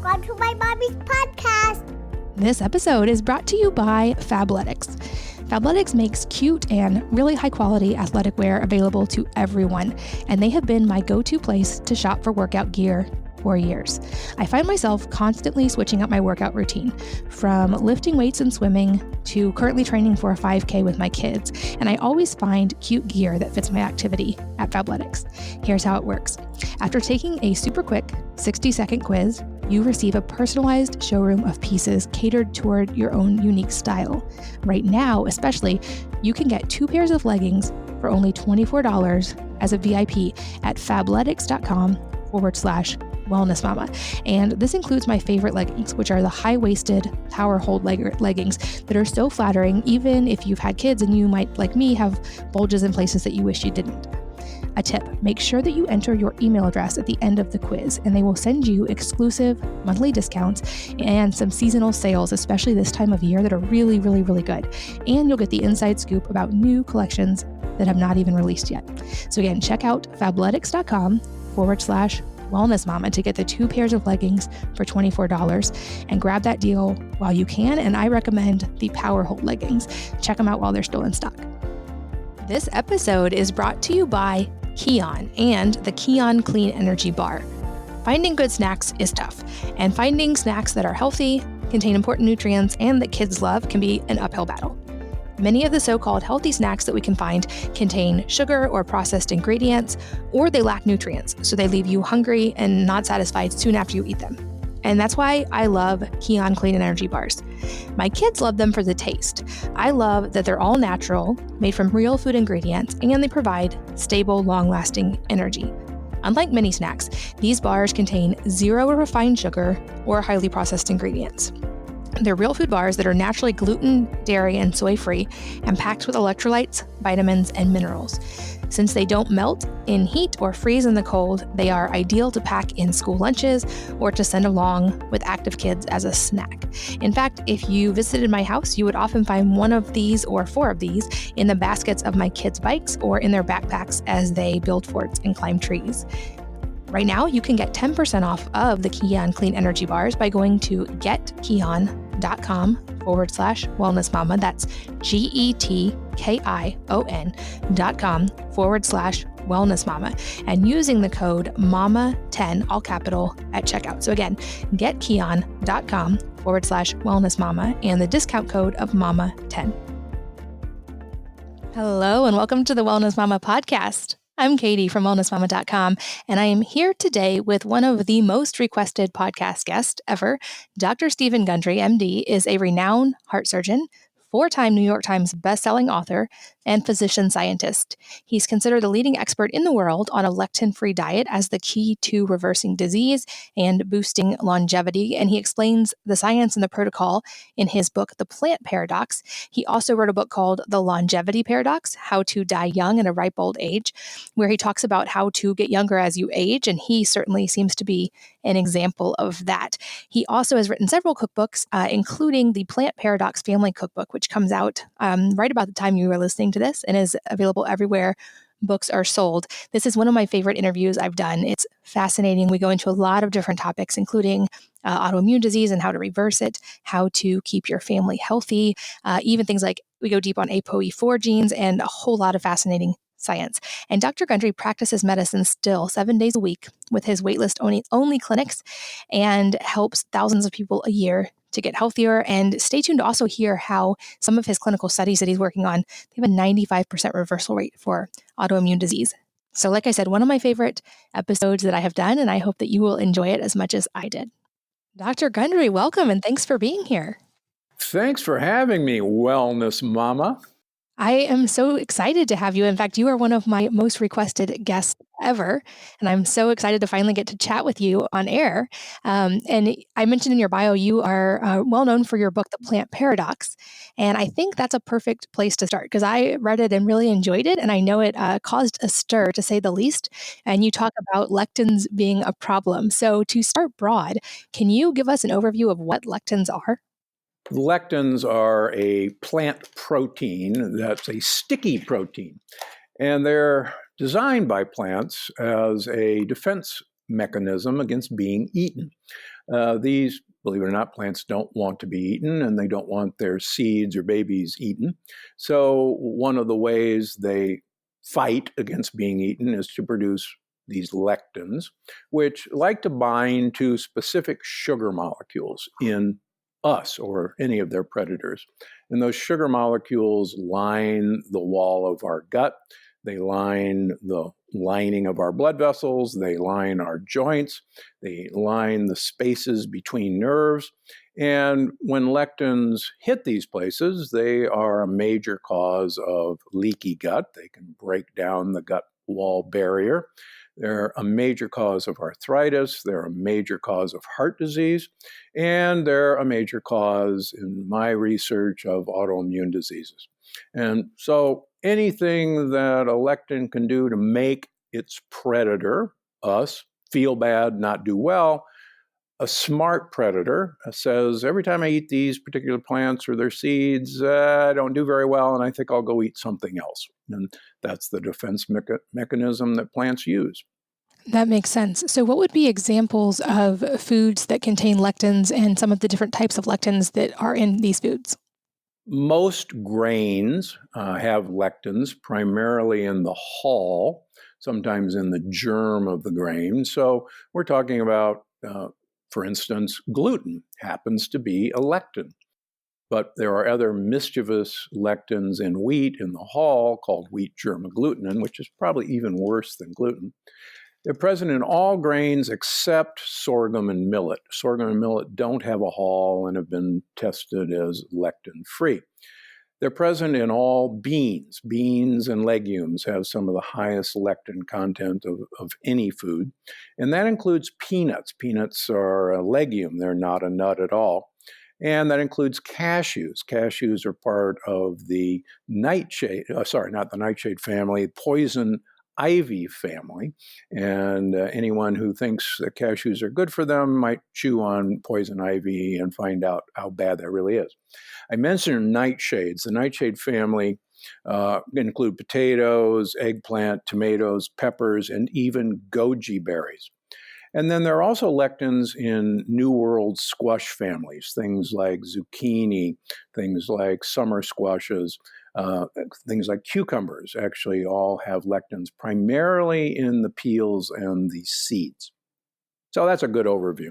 Welcome to my mommy's podcast. This episode is brought to you by Fabletics. Fabletics makes cute and really high-quality athletic wear available to everyone, and they have been my go-to place to shop for workout gear for years. I find myself constantly switching up my workout routine, from lifting weights and swimming to currently training for a 5K with my kids, and I always find cute gear that fits my activity at Fabletics. Here's how it works. After taking a super quick 60-second quiz, you receive a personalized showroom of pieces catered toward your own unique style. Right now, especially, you can get 2 pairs of leggings for only $24 as a VIP at fabletics.com/wellness mama. And this includes my favorite leggings, which are the high-waisted power hold leggings that are so flattering, even if you've had kids and you might, like me, have bulges in places that you wish you didn't. A tip, make sure that you enter your email address at the end of the quiz, and they will send you exclusive monthly discounts and some seasonal sales, especially this time of year, that are really, really, really good. And you'll get the inside scoop about new collections that have not even released yet. So again, check out fabletics.com/wellness mama to get the 2 pairs of leggings for $24 and grab that deal while you can. And I recommend the power hold leggings. Check them out while they're still in stock. This episode is brought to you by Kion and the Kion Clean Energy Bar. Finding good snacks is tough, and finding snacks that are healthy, contain important nutrients, and that kids love can be an uphill battle. Many of the so-called healthy snacks that we can find contain sugar or processed ingredients, or they lack nutrients, so they leave you hungry and not satisfied soon after you eat them. And that's why I love Kion Clean Energy Bars. My kids love them for the taste. I love that they're all natural, made from real food ingredients, and they provide stable, long-lasting energy. Unlike many snacks, these bars contain 0 refined sugar or highly processed ingredients. They're real food bars that are naturally gluten, dairy, and soy-free and packed with electrolytes, vitamins, and minerals. Since they don't melt in heat or freeze in the cold, they are ideal to pack in school lunches or to send along with active kids as a snack. In fact, if you visited my house, you would often find 1 of these or 4 of these in the baskets of my kids' bikes or in their backpacks as they build forts and climb trees. Right now, you can get 10% off of the Kion Clean Energy Bars by going to getkion.com/wellness mama. That's GETKION.com/wellness mama, and using the code MAMA10, all capital, at checkout. So again, getkion.com/wellness mama and the discount code of MAMA10. Hello, and welcome to the Wellness Mama podcast. I'm Katie from wellnessmama.com, and I am here today with one of the most requested podcast guests ever. Dr. Stephen Gundry, MD, is a renowned heart surgeon, 4-time New York Times bestselling author, and physician scientist. He's considered the leading expert in the world on a lectin-free diet as the key to reversing disease and boosting longevity, and he explains the science and the protocol in his book, The Plant Paradox. He also wrote a book called The Longevity Paradox, How to Die Young in a Ripe Old Age, where he talks about how to get younger as you age, and he certainly seems to be an example of that. He also has written several cookbooks, including the Plant Paradox Family Cookbook, which comes out right about the time you were listening to this and is available everywhere books are sold. This is one of my favorite interviews I've done. It's fascinating. We go into a lot of different topics, including autoimmune disease and how to reverse it, how to keep your family healthy, even things like we go deep on ApoE4 genes and a whole lot of fascinating science. And Dr. Gundry practices medicine still 7 days a week with his waitlist only clinics and helps thousands of people a year to get healthier. And stay tuned to also hear how some of his clinical studies that he's working on, they have a 95% reversal rate for autoimmune disease. So like I said, one of my favorite episodes that I have done, and I hope that you will enjoy it as much as I did. Dr. Gundry, welcome, and thanks for being here. Thanks for having me, Wellness Mama. I am so excited to have you. In fact, you are one of my most requested guests ever, and I'm so excited to finally get to chat with you on air. And I mentioned in your bio, you are well known for your book, The Plant Paradox, and I think that's a perfect place to start because I read it and really enjoyed it, and I know it caused a stir, to say the least, and you talk about lectins being a problem. So to start broad, can you give us an overview of what lectins are? Lectins are a plant protein that's a sticky protein, and they're designed by plants as a defense mechanism against being eaten. These, believe it or not, plants don't want to be eaten, and they don't want their seeds or babies eaten. So one of the ways they fight against being eaten is to produce these lectins, which like to bind to specific sugar molecules in us or any of their predators. And those sugar molecules line the wall of our gut. They line the lining of our blood vessels. They line our joints. They line the spaces between nerves. And when lectins hit these places, they are a major cause of leaky gut. They can break down the gut wall barrier. They're a major cause of arthritis. They're a major cause of heart disease. And they're a major cause, in my research, of autoimmune diseases. And so anything that a lectin can do to make its predator, us, feel bad, not do well, a smart predator says, every time I eat these particular plants or their seeds, I don't do very well, and I think I'll go eat something else. And that's the defense mechanism that plants use. That makes sense. So what would be examples of foods that contain lectins and some of the different types of lectins that are in these foods? Most grains have lectins, primarily in the hull, sometimes in the germ of the grain. So we're talking about, for instance, gluten happens to be a lectin. But there are other mischievous lectins in wheat in the hull called wheat germ agglutinin, which is probably even worse than gluten. They're present in all grains except sorghum and millet. Sorghum and millet don't have a hull and have been tested as lectin-free. They're present in all beans. Beans and legumes have some of the highest lectin content of any food, and that includes peanuts. Peanuts are a legume. They're not a nut at all. And that includes cashews. Cashews are part of the nightshade, not the nightshade family, poison ivy family. And anyone who thinks that cashews are good for them might chew on poison ivy and find out how bad that really is. I mentioned nightshades. The nightshade family include potatoes, eggplant, tomatoes, peppers, and even goji berries. And then there are also lectins in New World squash families, things like zucchini, things like summer squashes, things like cucumbers actually all have lectins, primarily in the peels and the seeds. So that's a good overview.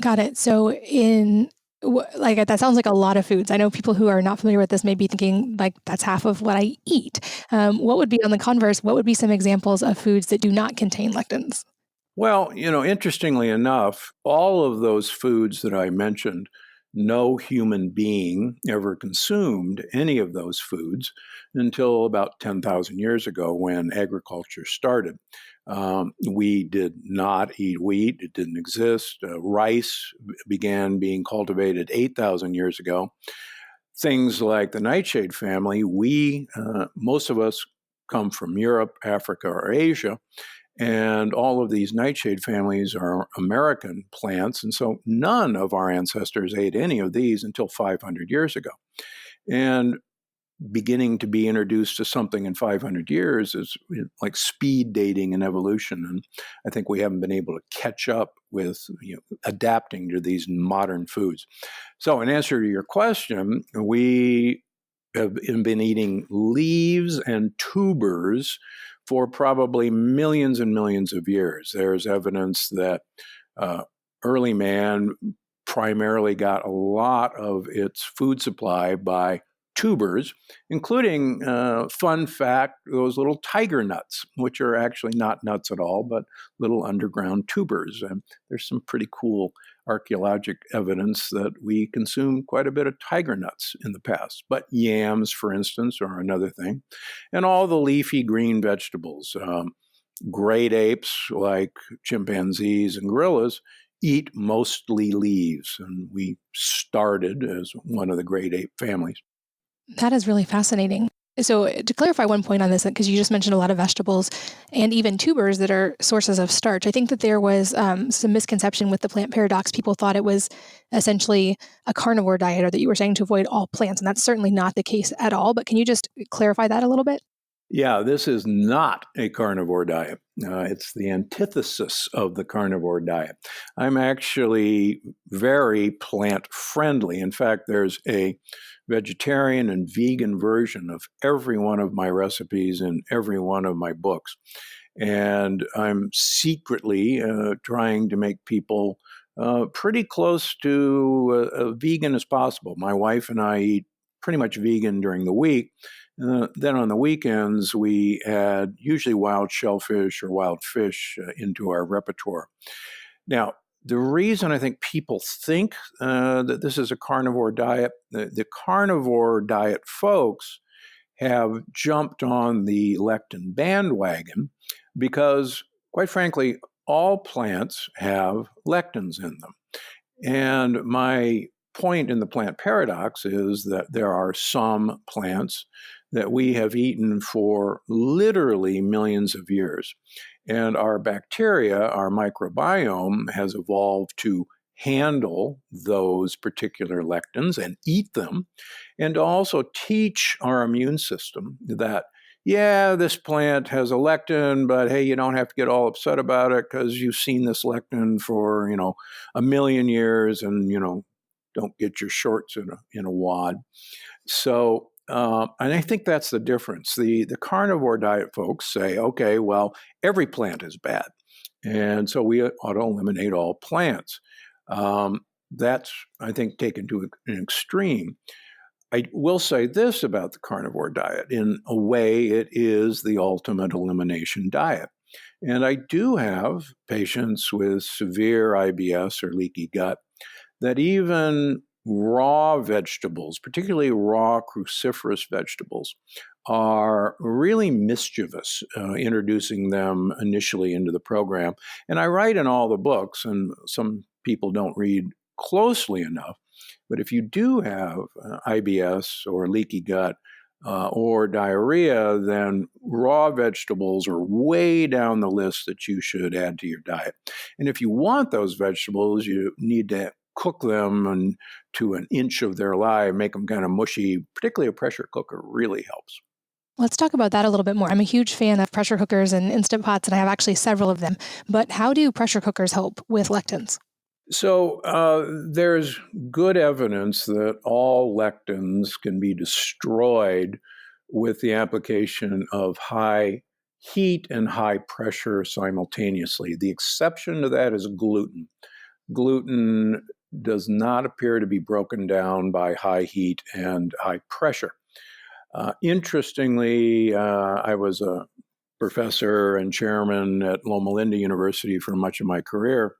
Got it. So that sounds like a lot of foods. I know people who are not familiar with this may be thinking like that's half of what I eat. What would be on the converse? What would be some examples of foods that do not contain lectins? Well, interestingly enough, all of those foods that I mentioned, no human being ever consumed any of those foods until about 10,000 years ago when agriculture started. We did not eat wheat. It didn't exist. Rice began being cultivated 8,000 years ago. Things like the nightshade family, most of us come from Europe, Africa, or Asia. And all of these nightshade families are American plants. And so none of our ancestors ate any of these until 500 years ago. And beginning to be introduced to something in 500 years is like speed dating in evolution. And I think we haven't been able to catch up with adapting to these modern foods. So in answer to your question, we have been eating leaves and tubers for probably millions and millions of years. There's evidence that early man primarily got a lot of its food supply by tubers, including, fun fact, those little tiger nuts, which are actually not nuts at all, but little underground tubers. And there's some pretty cool archaeologic evidence that we consumed quite a bit of tiger nuts in the past. But yams, for instance, are another thing. And all the leafy green vegetables. Great apes, like chimpanzees and gorillas, eat mostly leaves. And we started as one of the great ape families. That is really fascinating. So to clarify one point on this, because you just mentioned a lot of vegetables and even tubers that are sources of starch, I think that there was some misconception with the plant paradox. People thought it was essentially a carnivore diet, or that you were saying to avoid all plants. And that's certainly not the case at all. But can you just clarify that a little bit? Yeah, this is not a carnivore diet. It's the antithesis of the carnivore diet. I'm actually very plant friendly. In fact, there's a vegetarian and vegan version of every one of my recipes in every one of my books. And I'm secretly trying to make people pretty close to a vegan as possible. My wife and I eat pretty much vegan during the week. Then on the weekends, we add usually wild shellfish or wild fish into our repertoire. Now, the reason I think people think that this is a carnivore diet, the carnivore diet folks have jumped on the lectin bandwagon because, quite frankly, all plants have lectins in them. And my point in the plant paradox is that there are some plants that we have eaten for literally millions of years. And our bacteria, our microbiome, has evolved to handle those particular lectins and eat them, and also teach our immune system that, yeah, this plant has a lectin, but hey, you don't have to get all upset about it because you've seen this lectin for, a million years, and, don't get your shorts in a wad. So, and I think that's the difference. The carnivore diet folks say, okay, well, every plant is bad, and so we ought to eliminate all plants. That's, I think, taken to an extreme. I will say this about the carnivore diet. In a way, it is the ultimate elimination diet. And I do have patients with severe IBS or leaky gut that even raw vegetables, particularly raw cruciferous vegetables, are really mischievous, introducing them initially into the program. And I write in all the books, and some people don't read closely enough, but if you do have IBS or leaky gut or diarrhea, then raw vegetables are way down the list that you should add to your diet. And if you want those vegetables, you need to cook them and to an inch of their life, make them kind of mushy. Particularly a pressure cooker really helps. Let's talk about that a little bit more. I'm a huge fan of pressure cookers and Instant Pots, and I have actually several of them. But how do pressure cookers help with lectins? So there's good evidence that all lectins can be destroyed with the application of high heat and high pressure simultaneously. The exception to that is gluten. Gluten does not appear to be broken down by high heat and high pressure. Interestingly, I was a professor and chairman at Loma Linda University for much of my career.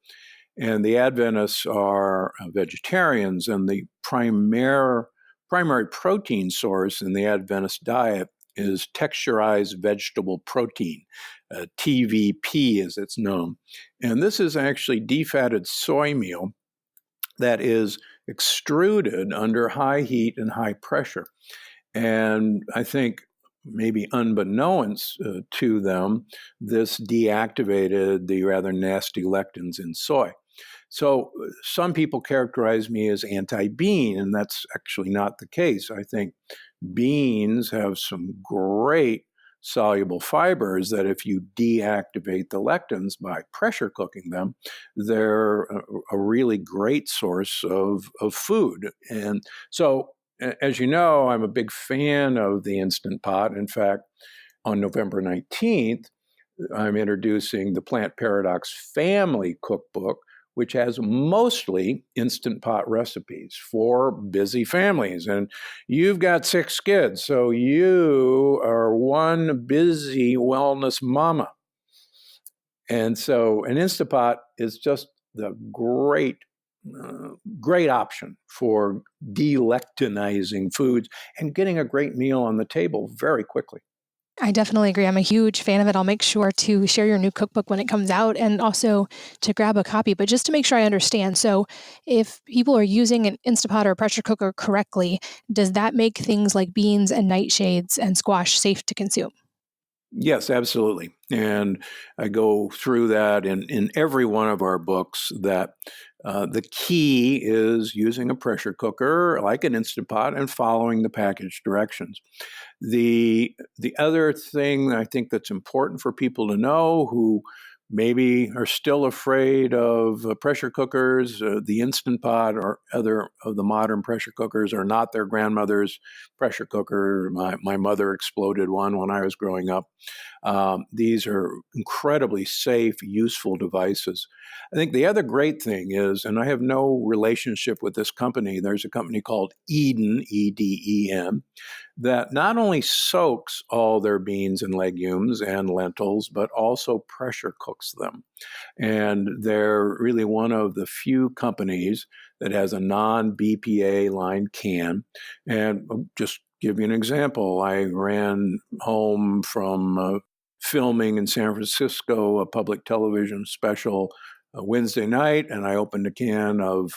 And the Adventists are vegetarians, and the primary protein source in the Adventist diet is texturized vegetable protein, TVP as it's known. And this is actually defatted soy meal that is extruded under high heat and high pressure. And I think maybe unbeknownst to them, this deactivated the rather nasty lectins in soy. So some people characterize me as anti-bean, and that's actually not the case. I think beans have some great soluble fibers that if you deactivate the lectins by pressure cooking them, they're a really great source of food. And so, as you know, I'm a big fan of the Instant Pot. In fact, on November 19th, I'm introducing the Plant Paradox Family Cookbook, which has mostly Instant Pot recipes for busy families. And you've got 6 kids, so you are one busy wellness mama. And so an Instant Pot is just the great option for delectinizing foods and getting a great meal on the table very quickly. I definitely agree. I'm a huge fan of it. I'll make sure to share your new cookbook when it comes out and also to grab a copy. But just to make sure I understand, so if people are using an Instapot or a pressure cooker correctly, does that make things like beans and nightshades and squash safe to consume? Yes, absolutely. And I go through that in every one of our books that the key is using a pressure cooker like an Instant Pot and following the package directions. The other thing I think that's important for people to know who maybe are still afraid of pressure cookers, the Instant Pot or other of the modern pressure cookers are not their grandmother's pressure cooker. My mother exploded one when I was growing up. These are incredibly safe, useful devices. I think the other great thing is, and I have no relationship with this company, there's a company called Eden, Eden, that not only soaks all their beans and legumes and lentils, but also pressure cooks them. And they're really one of the few companies that has a non-BPA line can. And just give you an example, I ran home from filming in San Francisco a public television special Wednesday night, and I opened a can of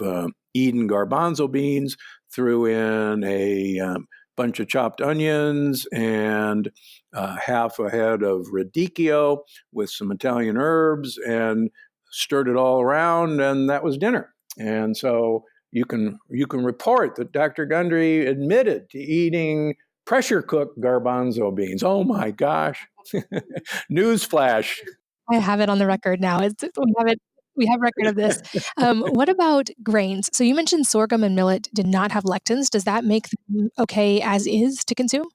Eden garbanzo beans, threw in a bunch of chopped onions and half a head of radicchio with some Italian herbs and stirred it all around, and that was dinner. And so you can report that Dr. Gundry admitted to eating pressure cooked garbanzo beans. Oh my gosh. Newsflash. I have it on the record now. We have record of this. What about grains? So you mentioned sorghum and millet did not have lectins. Does that make them okay as is to consume?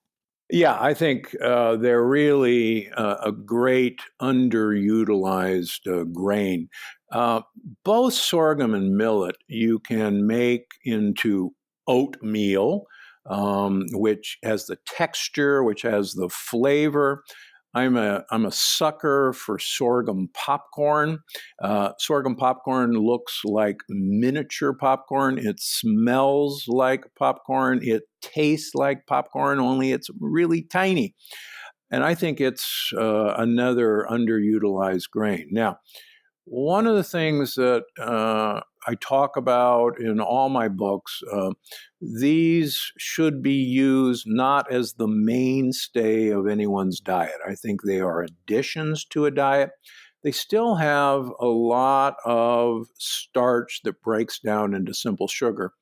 Yeah, I think they're really a great underutilized grain. Uh, Both sorghum and millet you can make into oatmeal, which has the texture, which has the flavor. I'm a sucker for sorghum popcorn. Sorghum popcorn looks like miniature popcorn. It smells like popcorn. It tastes like popcorn, only it's really tiny. And I think it's another underutilized grain. Now, one of the things that I talk about in all my books, these should be used not as the mainstay of anyone's diet. I think they are additions to a diet. They still have a lot of starch that breaks down into simple sugar.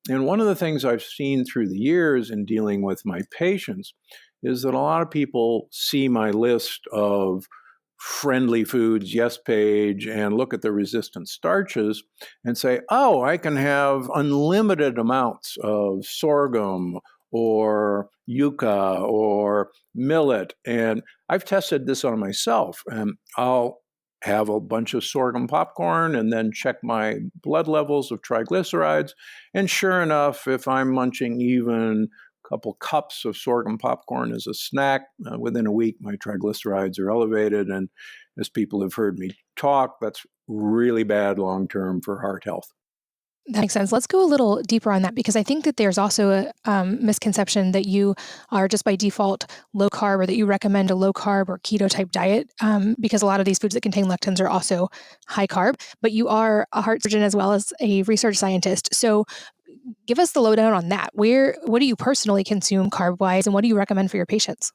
And one of the things I've seen through the years in dealing with my patients is that a lot of people see my list of friendly foods, yes page, and look at the resistant starches and say, oh, I can have unlimited amounts of sorghum or yucca or millet. And I've tested this on myself, and I'll have a bunch of sorghum popcorn and then check my blood levels of triglycerides. And sure enough, if I'm munching even couple cups of sorghum popcorn as a snack. Within a week, my triglycerides are elevated. And as people have heard me talk, that's really bad long term for heart health. That makes sense. Let's go a little deeper on that because I think that there's also a misconception that you are just by default low carb or that you recommend a low carb or keto type diet because a lot of these foods that contain lectins are also high carb, but you are a heart surgeon as well as a research scientist. So give us the lowdown on that. What do you personally consume carb wise and what do you recommend for your patients?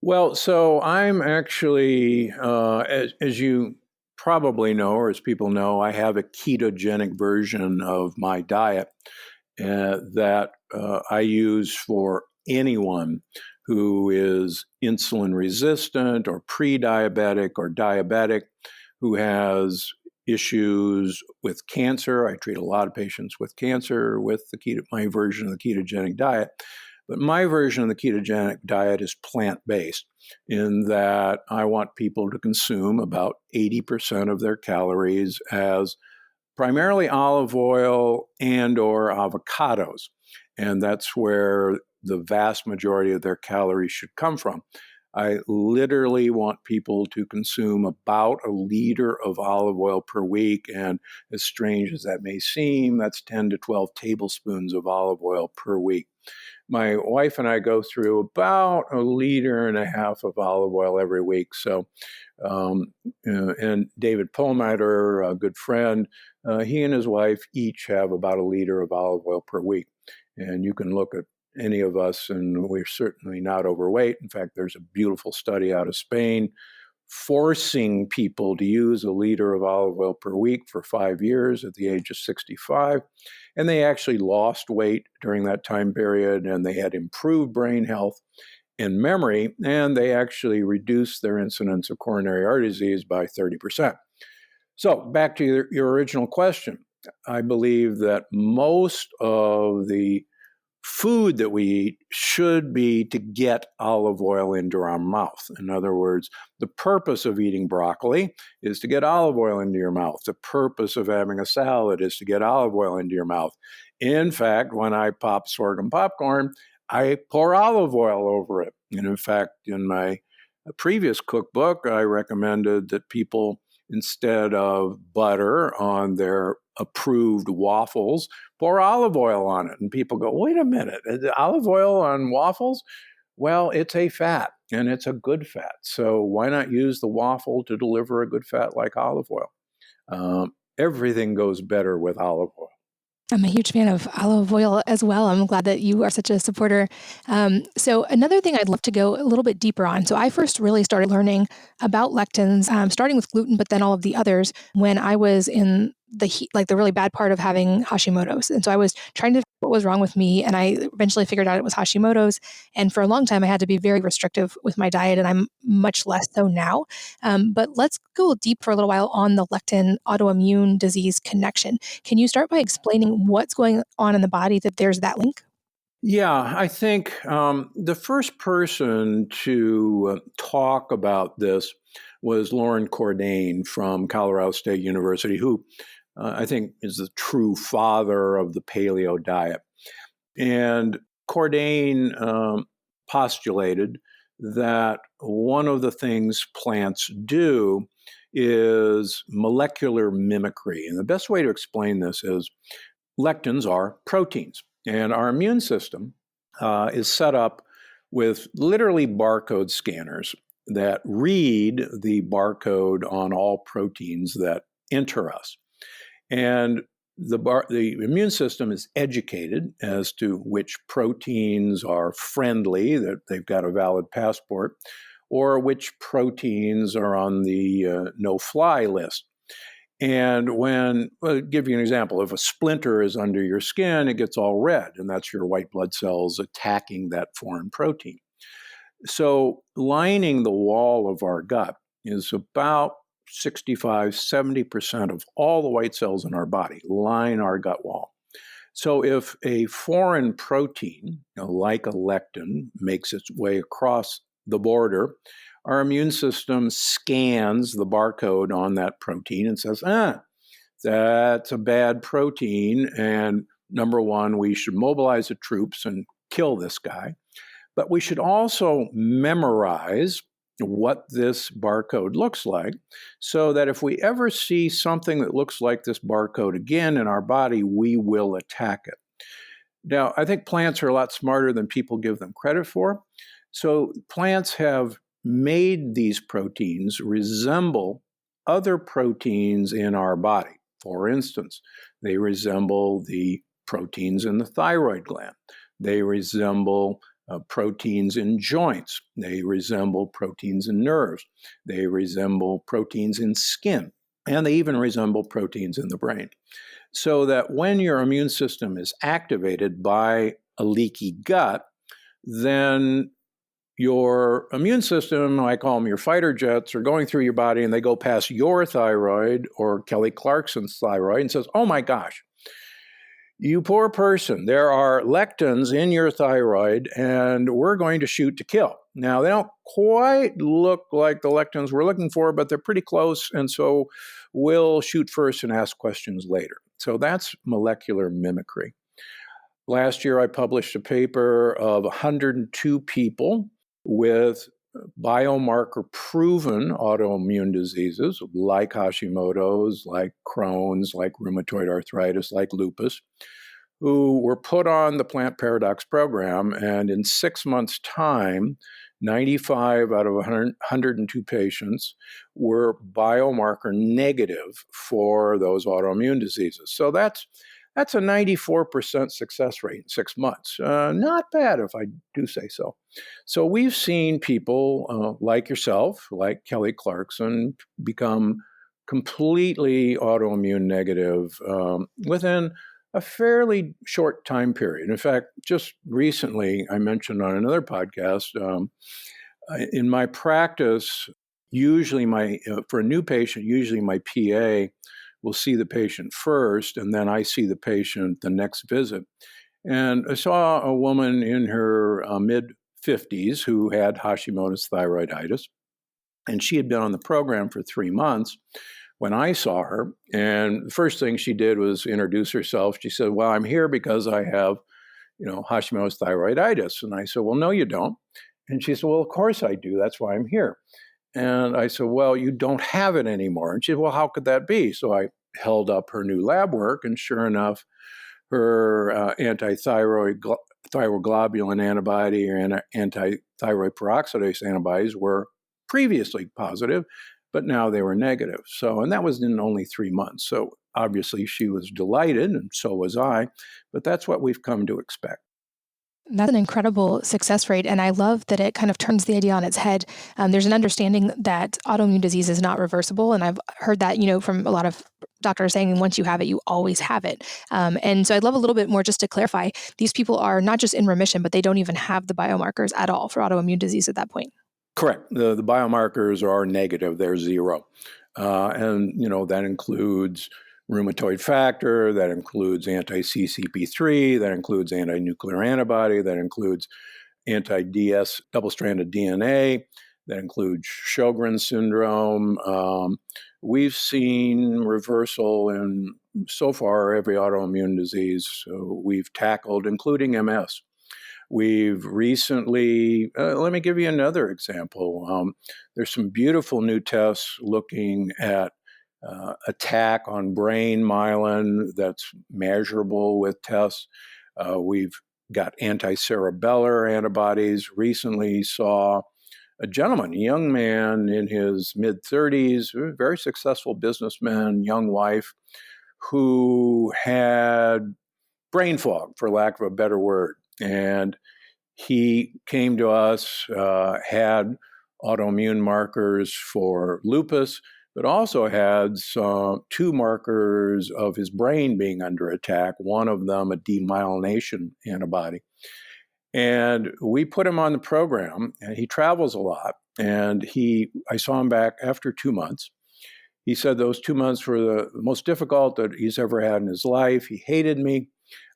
Well, so I'm actually, as you probably know, or as people know, I have a ketogenic version of my diet that I use for anyone who is insulin resistant or pre-diabetic or diabetic, who has issues with cancer. I treat a lot of patients with cancer with my version of the ketogenic diet. But my version of the ketogenic diet is plant-based in that I want people to consume about 80% of their calories as primarily olive oil and or avocados. And that's where the vast majority of their calories should come from. I literally want people to consume about a liter of olive oil per week. And as strange as that may seem, that's 10 to 12 tablespoons of olive oil per week. My wife and I go through about a liter and a half of olive oil every week. So, and David Perlmutter, a good friend, he and his wife each have about a liter of olive oil per week. And you can look at any of us, and we're certainly not overweight. In fact, there's a beautiful study out of Spain forcing people to use a liter of olive oil per week for 5 years at the age of 65. And they actually lost weight during that time period, and they had improved brain health and memory, and they actually reduced their incidence of coronary artery disease by 30%. So back to your original question. I believe that most of the food that we eat should be to get olive oil into our mouth. In other words, the purpose of eating broccoli is to get olive oil into your mouth. The purpose of having a salad is to get olive oil into your mouth. In fact, when I pop sorghum popcorn, I pour olive oil over it. And in fact, in my previous cookbook, I recommended that people, instead of butter on their approved waffles, pour olive oil on it. And people go, wait a minute, olive oil on waffles? Well, it's a fat, and it's a good fat. So why not use the waffle to deliver a good fat like olive oil? Everything goes better with olive oil. I'm a huge fan of olive oil as well. I'm glad that you are such a supporter. So another thing I'd love to go a little bit deeper on. So I first really started learning about lectins, starting with gluten, but then all of the others when I was in the really bad part of having Hashimoto's. And so I was trying to figure out what was wrong with me. And I eventually figured out it was Hashimoto's. And for a long time, I had to be very restrictive with my diet, and I'm much less so now. But let's go deep for a little while on the lectin autoimmune disease connection. Can you start by explaining what's going on in the body that there's that link? Yeah, I think the first person to talk about this was Lauren Cordain from Colorado State University, who I think is the true father of the paleo diet. And Cordain postulated that one of the things plants do is molecular mimicry. And the best way to explain this is lectins are proteins, and our immune system is set up with literally barcode scanners that read the barcode on all proteins that enter us. And the immune system is educated as to which proteins are friendly, that they've got a valid passport, or which proteins are on the no-fly list. And I'll give you an example. If a splinter is under your skin, it gets all red, and that's your white blood cells attacking that foreign protein. So lining the wall of our gut is about 65-70% of all the white cells in our body line our gut wall. So if a foreign protein, like a lectin, makes its way across the border, our immune system scans the barcode on that protein and says, that's a bad protein, and number one, we should mobilize the troops and kill this guy. But we should also memorize what this barcode looks like, so that if we ever see something that looks like this barcode again in our body, we will attack it. Now, I think plants are a lot smarter than people give them credit for. So plants have made these proteins resemble other proteins in our body. For instance, they resemble the proteins in the thyroid gland. They resemble proteins in joints. They resemble proteins in nerves. They resemble proteins in skin. And they even resemble proteins in the brain. So that when your immune system is activated by a leaky gut, then your immune system, I call them your fighter jets, are going through your body, and they go past your thyroid or Kelly Clarkson's thyroid and says, oh my gosh, you poor person, there are lectins in your thyroid, and we're going to shoot to kill. Now, they don't quite look like the lectins we're looking for, but they're pretty close, and so we'll shoot first and ask questions later. So that's molecular mimicry. Last year, I published a paper of 102 people with biomarker-proven autoimmune diseases like Hashimoto's, like Crohn's, like rheumatoid arthritis, like lupus, who were put on the Plant Paradox program, and in 6 months' time, 95 out of 102 patients were biomarker negative for those autoimmune diseases. So that's That's a 94% success rate in 6 months. Not bad, if I do say so. So we've seen people like yourself, like Kelly Clarkson, become completely autoimmune negative within a fairly short time period. In fact, just recently, I mentioned on another podcast, in my practice, usually for a new patient, usually my PA will see the patient first, and then I see the patient the next visit. And I saw a woman in her mid 50s who had Hashimoto's thyroiditis, and she had been on the program for 3 months when I saw her. And the first thing she did was introduce herself. She said, "Well, I'm here because I have, Hashimoto's thyroiditis." And I said, "Well, no, you don't." And she said, "Well, of course I do. That's why I'm here." And I said, "Well, you don't have it anymore." And she said, "Well, how could that be?" So I held up her new lab work, and sure enough, her thyroglobulin antibody and anti-thyroid peroxidase antibodies were previously positive, but now they were negative. So, and that was in only 3 months. So obviously she was delighted, and so was I, but that's what we've come to expect. That's an incredible success rate. And I love that it kind of turns the idea on its head. There's an understanding that autoimmune disease is not reversible. And I've heard that, from a lot of doctors saying once you have it, you always have it. And so I'd love a little bit more just to clarify, these people are not just in remission, but they don't even have the biomarkers at all for autoimmune disease at that point. Correct. The biomarkers are negative. They're zero. And, that includes rheumatoid factor, that includes anti-CCP3, that includes anti-nuclear antibody, that includes anti-DS double-stranded DNA, that includes Sjogren's syndrome. We've seen reversal in, so far, every autoimmune disease we've tackled, including MS. We've recently, let me give you another example. There's some beautiful new tests looking at attack on brain myelin that's measurable with tests. We've got anti-cerebellar antibodies. Recently saw a gentleman, a young man in his mid-30s, a very successful businessman, young wife, who had brain fog, for lack of a better word. And he came to us, had autoimmune markers for lupus, but also had two markers of his brain being under attack, one of them a demyelination antibody. And we put him on the program, and he travels a lot. And I saw him back after 2 months. He said those 2 months were the most difficult that he's ever had in his life. He hated me.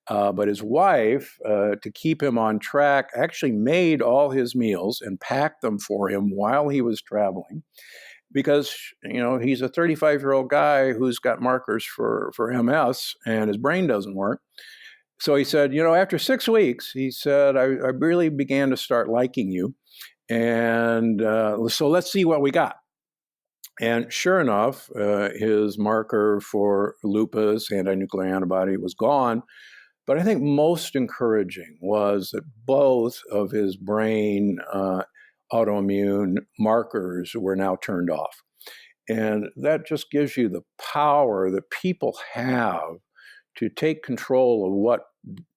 But his wife, to keep him on track, actually made all his meals and packed them for him while he was traveling. Because, he's a 35-year-old guy who's got markers for MS and his brain doesn't work. So he said, after 6 weeks, he said, I really began to start liking you. And so let's see what we got. And sure enough, his marker for lupus, anti-nuclear antibody, was gone. But I think most encouraging was that both of his brain autoimmune markers were now turned off. And that just gives you the power that people have to take control of what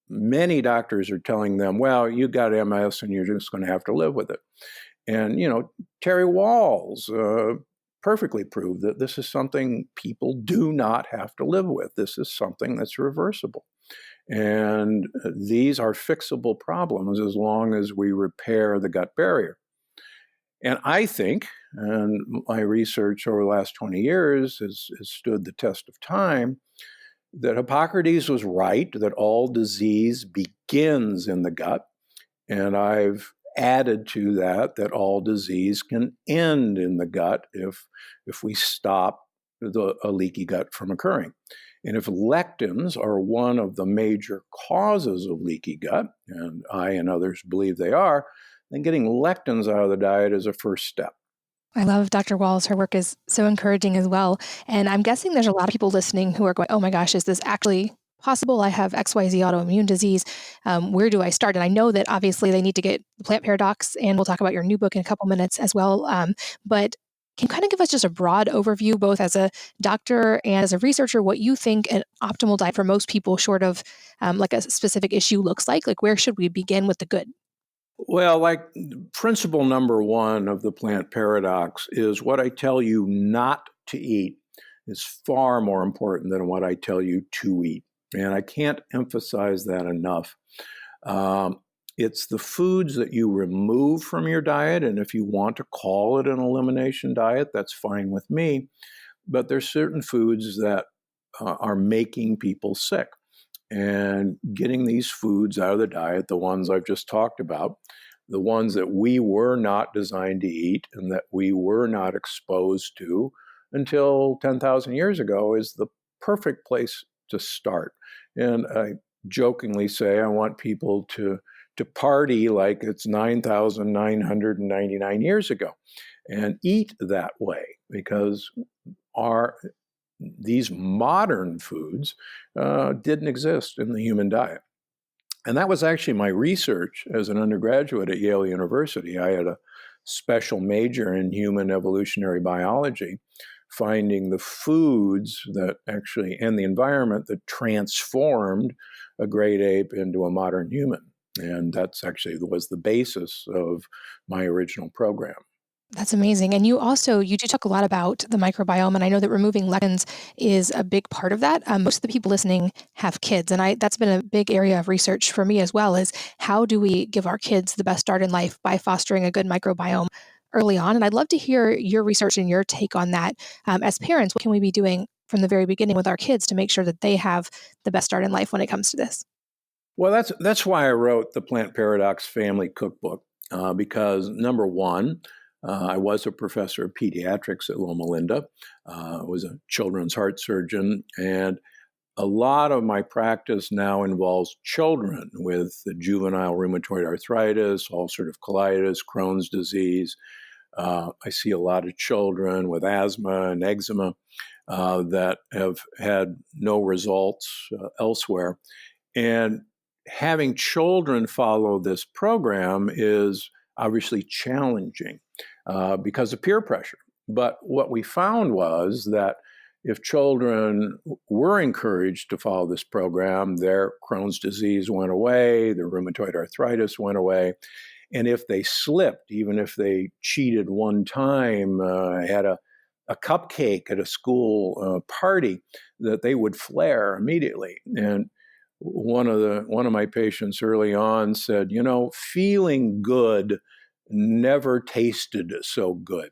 many doctors are telling them, well, you got MS and you're just going to have to live with it. And, Terry Walls perfectly proved that this is something people do not have to live with. This is something that's reversible. And these are fixable problems as long as we repair the gut barrier. And I think, and my research over the last 20 years has stood the test of time, that Hippocrates was right, that all disease begins in the gut. And I've added to that all disease can end in the gut if we stop a leaky gut from occurring. And if lectins are one of the major causes of leaky gut, and I and others believe they are, then getting lectins out of the diet is a first step. I love Dr. Walls. Her work is so encouraging as well. And I'm guessing there's a lot of people listening who are going, oh my gosh, is this actually possible? I have XYZ autoimmune disease. Where do I start? And I know that obviously they need to get the Plant Paradox, and we'll talk about your new book in a couple minutes as well. But Can you kind of give us just a broad overview, both as a doctor and as a researcher, what you think an optimal diet for most people, short of like a specific issue, looks like? Like, where should we begin with the good? Well, like principle number one of the plant paradox is what I tell you not to eat is far more important than what I tell you to eat. And I can't emphasize that enough. Um, it's the foods that you remove from your diet. And if you want to call it an elimination diet, that's fine with me. But there's certain foods that are making people sick. And getting these foods out of the diet, the ones I've just talked about, the ones that we were not designed to eat and that we were not exposed to until 10,000 years ago, is the perfect place to start. And I jokingly say I want people to party like it's 9,999 years ago and eat that way, because our these modern foods didn't exist in the human diet. And that was actually my research as an undergraduate at Yale University. I had a special major in human evolutionary biology, finding the foods that actually, and the environment that transformed a great ape into a modern human. And that's actually was the basis of my original program. That's amazing. And you do talk a lot about the microbiome, and I know that removing lectins is a big part of that. Most of the people listening have kids, and that's been a big area of research for me as well, is how do we give our kids the best start in life by fostering a good microbiome early on? And I'd love to hear your research and your take on that. As parents, what can we be doing from the very beginning with our kids to make sure that they have the best start in life when it comes to this? Well, that's why I wrote the Plant Paradox Family Cookbook, because number one, I was a professor of pediatrics at Loma Linda. I was a children's heart surgeon, and a lot of my practice now involves children with the juvenile rheumatoid arthritis, ulcerative colitis, Crohn's disease. I see a lot of children with asthma and eczema that have had no results elsewhere. And having children follow this program is obviously challenging because of peer pressure. But what we found was that if children were encouraged to follow this program, their Crohn's disease went away, their rheumatoid arthritis went away. And if they slipped, even if they cheated one time, had a cupcake at a school party, that they would flare immediately. And one of my patients early on said, feeling good never tasted so good.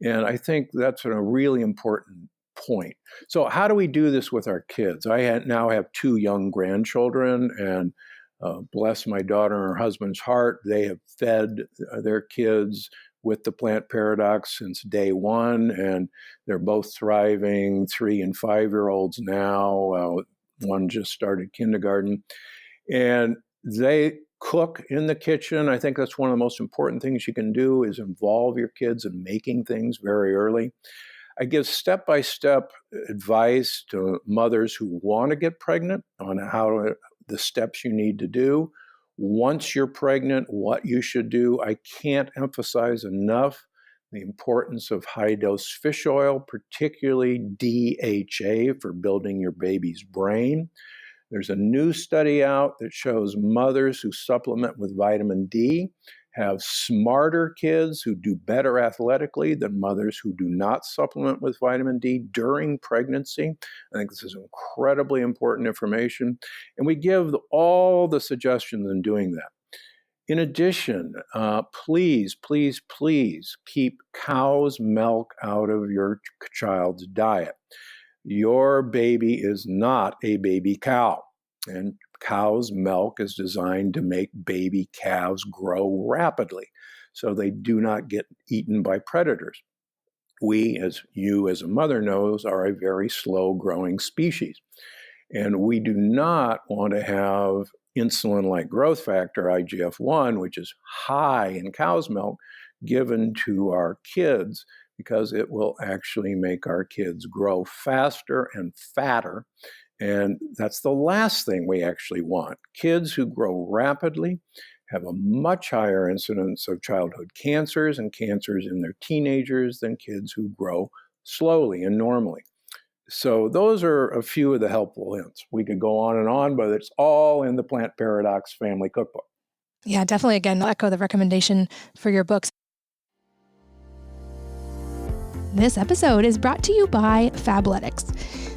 And I think that's a really important point. So how do we do this with our kids? I now have two young grandchildren, and bless my daughter and her husband's heart, they have fed their kids with the plant paradox since day one, and they're both thriving, 3 and 5-year-olds now. One just started kindergarten, and they cook in the kitchen. I think that's one of the most important things you can do, is involve your kids in making things very early. I give step-by-step advice to mothers who want to get pregnant on the steps you need to do. Once you're pregnant, what you should do. I can't emphasize enough the importance of high-dose fish oil, particularly DHA, for building your baby's brain. There's a new study out that shows mothers who supplement with vitamin D have smarter kids who do better athletically than mothers who do not supplement with vitamin D during pregnancy. I think this is incredibly important information, and we give all the suggestions in doing that. In addition, please, please, please keep cow's milk out of your child's diet. Your baby is not a baby cow, and cow's milk is designed to make baby calves grow rapidly so they do not get eaten by predators. We, as you as a mother knows, are a very slow growing species. And we do not want to have insulin-like growth factor, IGF-1, which is high in cow's milk, given to our kids, because it will actually make our kids grow faster and fatter. And that's the last thing we actually want. Kids who grow rapidly have a much higher incidence of childhood cancers and cancers in their teenagers than kids who grow slowly and normally. So those are a few of the helpful hints. We could go on, but it's all in the Plant Paradox Family Cookbook. Yeah, definitely. Again, I'll echo the recommendation for your books. This episode is brought to you by Fabletics.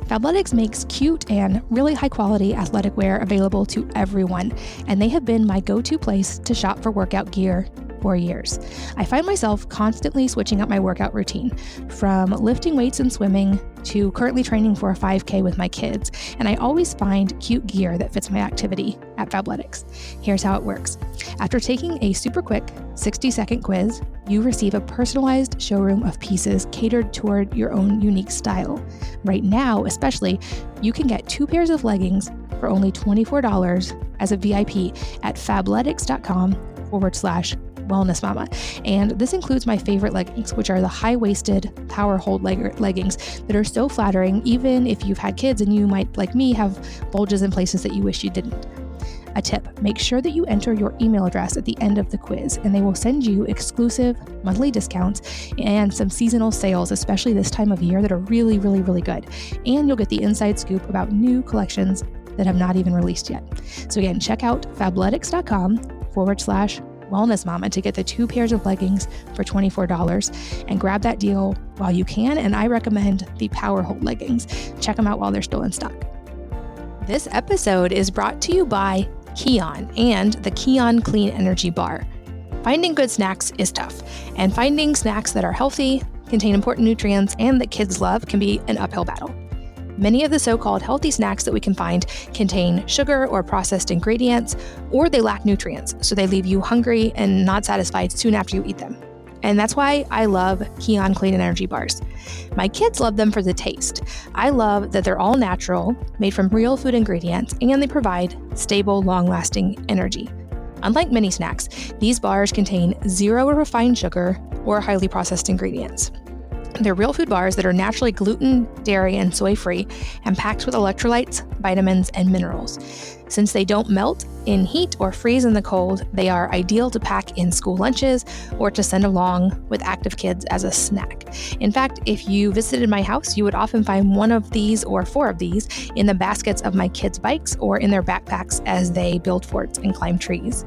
Fabletics makes cute and really high quality athletic wear available to everyone, and they have been my go-to place to shop for workout gear for years. I find myself constantly switching up my workout routine, from lifting weights and swimming to currently training for a 5K with my kids, and I always find cute gear that fits my activity at Fabletics. Here's how it works. After taking a super quick 60-second quiz, you receive a personalized showroom of pieces catered toward your own unique style. Right now, especially, you can get 2 pairs of leggings for only $24 as a VIP at fabletics.com/wellness mama. And this includes my favorite leggings, which are the high-waisted power hold leggings that are so flattering, even if you've had kids and you might, like me, have bulges in places that you wish you didn't. A tip, make sure that you enter your email address at the end of the quiz, and they will send you exclusive monthly discounts and some seasonal sales, especially this time of year, that are really, really, really good. And you'll get the inside scoop about new collections that have not even released yet. So again, check out fabletics.com/wellness mama to get the 2 pairs of leggings for $24 and grab that deal while you can. And I recommend the Power Hold leggings. Check them out while they're still in stock. This episode is brought to you by Kion and the Kion Clean Energy Bar. Finding good snacks is tough, and finding snacks that are healthy, contain important nutrients, and that kids love can be an uphill battle. Many of the so-called healthy snacks that we can find contain sugar or processed ingredients, or they lack nutrients, so they leave you hungry and not satisfied soon after you eat them. And that's why I love Kion Clean Energy Bars. My kids love them for the taste. I love that they're all natural, made from real food ingredients, and they provide stable, long-lasting energy. Unlike many snacks, these bars contain 0 refined sugar or highly processed ingredients. They're real food bars that are naturally gluten, dairy, and soy-free and packed with electrolytes, vitamins, and minerals. Since they don't melt in heat or freeze in the cold, they are ideal to pack in school lunches or to send along with active kids as a snack. In fact, if you visited my house, you would often find 1 of these or 4 of these in the baskets of my kids' bikes or in their backpacks as they build forts and climb trees.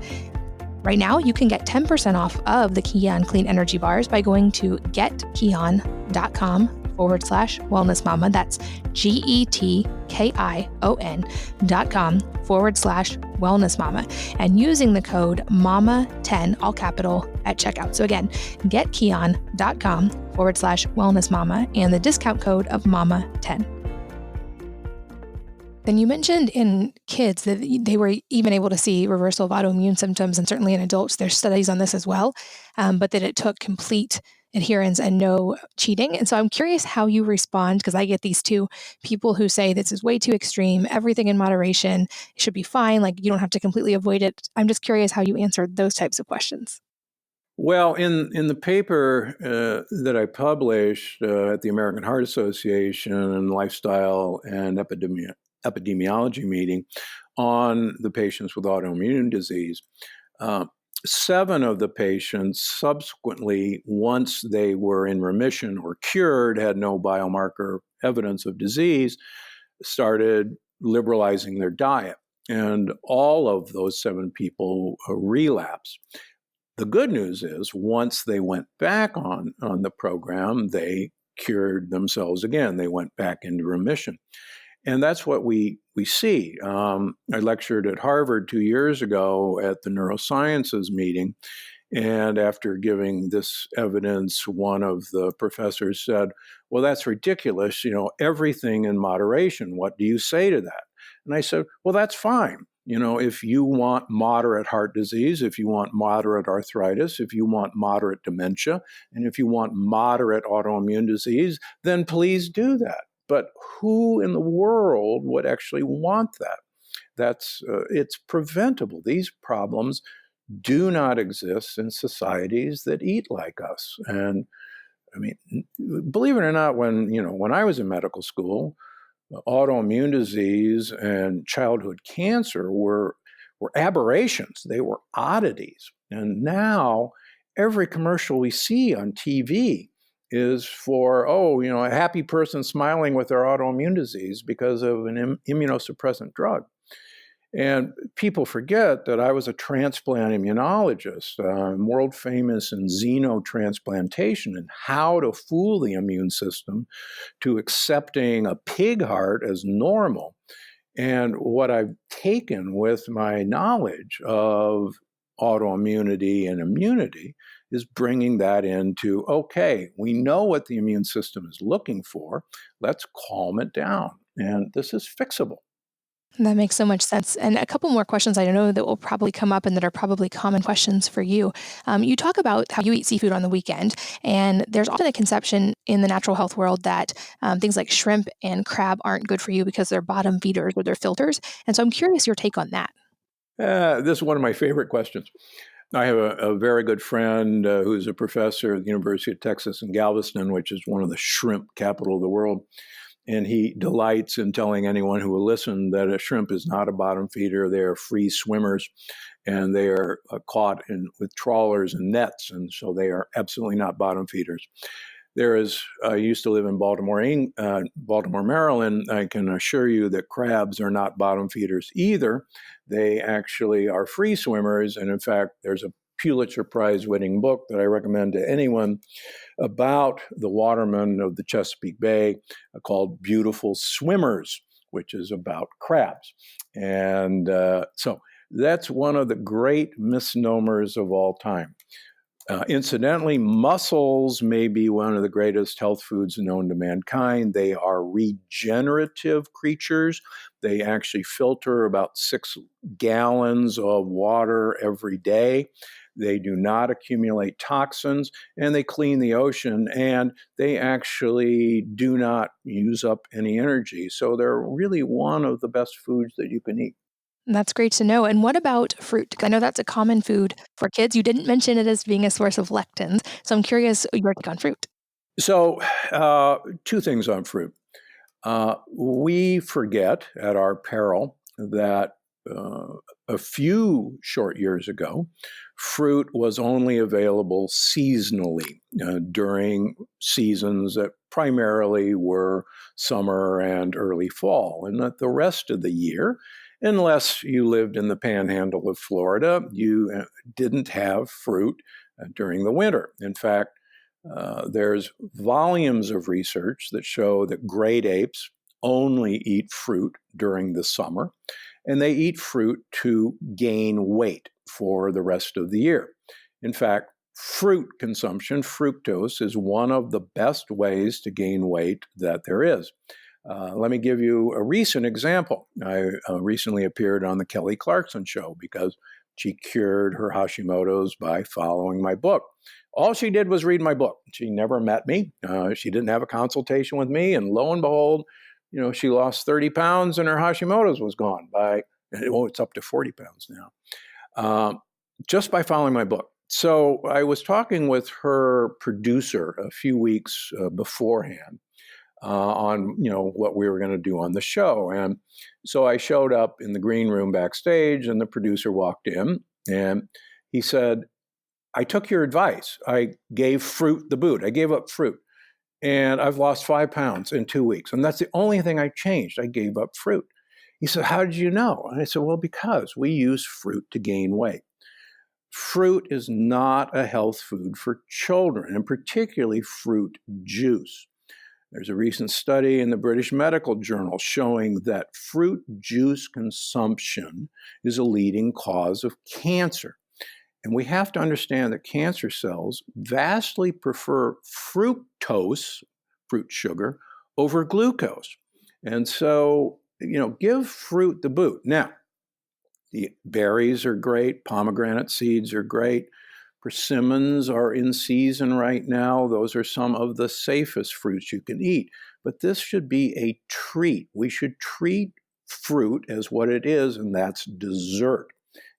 Right now, you can get 10% off of the Kion Clean Energy Bars by going to getkion.com/wellness mama. That's GETKION.com/wellness mama, and using the code MAMA10, all capital, at checkout. So again, getkion.com/wellness mama and the discount code of MAMA10. Then you mentioned in kids that they were even able to see reversal of autoimmune symptoms, and certainly in adults, there's studies on this as well, but that it took complete adherence and no cheating. And so I'm curious how you respond, because I get these 2 people who say this is way too extreme, everything in moderation should be fine, like you don't have to completely avoid it. I'm just curious how you answered those types of questions. Well, in the paper that I published at the American Heart Association and Lifestyle and Epidemiology meeting on the patients with autoimmune disease, 7 of the patients subsequently, once they were in remission or cured, had no biomarker evidence of disease, started liberalizing their diet. And all of those 7 people relapsed. The good news is once they went back on the program, they cured themselves again. They went back into remission. And that's what we see. I lectured at Harvard 2 years ago at the neurosciences meeting. And after giving this evidence, one of the professors said, well, that's ridiculous. Everything in moderation. What do you say to that? And I said, well, that's fine. If you want moderate heart disease, if you want moderate arthritis, if you want moderate dementia, and if you want moderate autoimmune disease, then please do that. But who in the world would actually want that? It's preventable. These problems do not exist in societies that eat like us. And I mean, believe it or not, when I was in medical school, autoimmune disease and childhood cancer were were aberrations. They were oddities. And now every commercial we see on TV is for, a happy person smiling with their autoimmune disease because of an immunosuppressant drug. And people forget that I was a transplant immunologist. I'm world famous in xenotransplantation and how to fool the immune system to accepting a pig heart as normal. And what I've taken with my knowledge of autoimmunity and immunity is bringing that into, okay, we know what the immune system is looking for. Let's calm it down. And this is fixable. That makes so much sense. And a couple more questions I know that will probably come up and that are probably common questions for you. You talk about how you eat seafood on the weekend, and there's often a conception in the natural health world that things like shrimp and crab aren't good for you because they're bottom feeders or they're filters. And so I'm curious your take on that. This is one of my favorite questions. I have a very good friend who's a professor at the University of Texas in Galveston, which is one of the shrimp capital of the world. And he delights in telling anyone who will listen that a shrimp is not a bottom feeder. They are free swimmers, and they are caught with trawlers and nets, and so they are absolutely not bottom feeders. I used to live in Baltimore, Maryland. I can assure you that crabs are not bottom feeders either. They actually are free swimmers, and in fact, there's a Pulitzer Prize winning book that I recommend to anyone about the watermen of the Chesapeake Bay called Beautiful Swimmers, which is about crabs. And so that's one of the great misnomers of all time. Incidentally, mussels may be one of the greatest health foods known to mankind. They are regenerative creatures. They actually filter about 6 gallons of water every day. They do not accumulate toxins, and they clean the ocean, and they actually do not use up any energy. So they're really one of the best foods that you can eat. That's great to know. And what about fruit? I know that's a common food for kids. You didn't mention it as being a source of lectins. So I'm curious your take on fruit. So 2 things on fruit. We forget at our peril that a few short years ago, fruit was only available seasonally during seasons that primarily were summer and early fall, and that the rest of the year, unless you lived in the panhandle of Florida, you didn't have fruit during the winter. In fact, there's volumes of research that show that great apes only eat fruit during the summer, and they eat fruit to gain weight for the rest of the year. In fact, fruit consumption, fructose, is one of the best ways to gain weight that there is. Let me give you a recent example. I recently appeared on the Kelly Clarkson show because she cured her Hashimoto's by following my book. All she did was read my book. She never met me. She didn't have a consultation with me. And lo and behold, she lost 30 pounds and her Hashimoto's was gone it's up to 40 pounds now, just by following my book. So I was talking with her producer a few weeks beforehand on, what we were going to do on the show. And so I showed up in the green room backstage, and the producer walked in, and he said, I took your advice. I gave fruit the boot. I gave up fruit. And I've lost 5 pounds in 2 weeks. And that's the only thing I changed. I gave up fruit. He said, how did you know? And I said, well, because we use fruit to gain weight. Fruit is not a health food for children, and particularly fruit juice. There's a recent study in the British Medical Journal showing that fruit juice consumption is a leading cause of cancer. And we have to understand that cancer cells vastly prefer fructose, fruit sugar, over glucose. And so, give fruit the boot. Now, the berries are great. Pomegranate seeds are great. Persimmons are in season right now. Those are some of the safest fruits you can eat. But this should be a treat. We should treat fruit as what it is, and that's dessert.